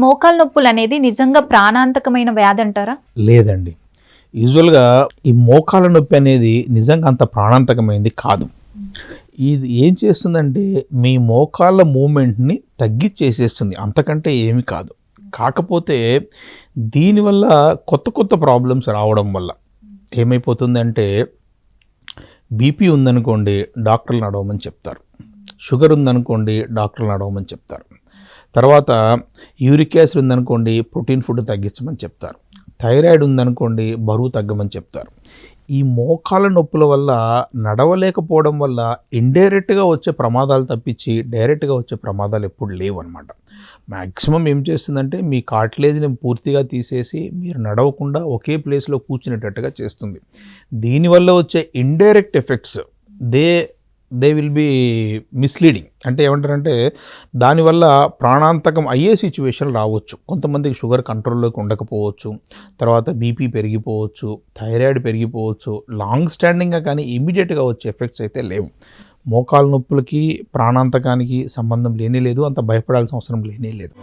మోకాలు నొప్పులు అనేది నిజంగా ప్రాణాంతకమైన వ్యాధి అంటారా? లేదండి. యూజువల్గా ఈ మోకాల నొప్పి అనేది నిజంగా అంత ప్రాణాంతకమైంది కాదు. ఇది ఏం చేస్తుందంటే మీ మోకాళ్ళ మూమెంట్ని తగ్గిచ్చేసేస్తుంది, అంతకంటే ఏమి కాదు. కాకపోతే దీనివల్ల కొత్త కొత్త ప్రాబ్లమ్స్ రావడం వల్ల ఏమైపోతుందంటే బీపీ ఉందనుకోండి డాక్టర్లు నడవమని చెప్తారు, షుగర్ ఉందనుకోండి డాక్టర్లు నడవమని చెప్తారు, తర్వాత యూరిక్ యాసిడ్ ఉందనుకోండి ప్రోటీన్ ఫుడ్ తగ్గించమని చెప్తారు, థైరాయిడ్ ఉందనుకోండి బరువు తగ్గమని చెప్తారు. ఈ మోకాళ్ళ నొప్పుల వల్ల నడవలేకపోవడం వల్ల ఇండైరెక్ట్గా వచ్చే ప్రమాదాలు తప్పించి డైరెక్ట్గా వచ్చే ప్రమాదాలు ఎప్పుడు లేవు అనమాట. మ్యాక్సిమం ఏం చేస్తుందంటే మీ కార్టిలేజ్ని పూర్తిగా తీసేసి మీరు నడవకుండా ఒకే ప్లేస్లో కూర్చునేటట్టుగా చేస్తుంది. దీనివల్ల వచ్చే indirect effects they will be misleading. అంటే ఏమంటారంటే దానివల్ల ప్రాణాంతకం అయ్యే సిచ్యువేషన్ రావచ్చు. కొంతమందికి షుగర్ కంట్రోల్లోకి ఉండకపోవచ్చు, తర్వాత బీపీ పెరిగిపోవచ్చు, థైరాయిడ్ పెరిగిపోవచ్చు. లాంగ్ స్టాండింగ్గా కానీ ఇమీడియట్గా వచ్చే ఎఫెక్ట్స్ అయితే లేవు. మోకాలు నొప్పులకి ప్రాణాంతకానికి సంబంధం లేనే లేదు, అంత భయపడాల్సిన అవసరం లేనే లేదు.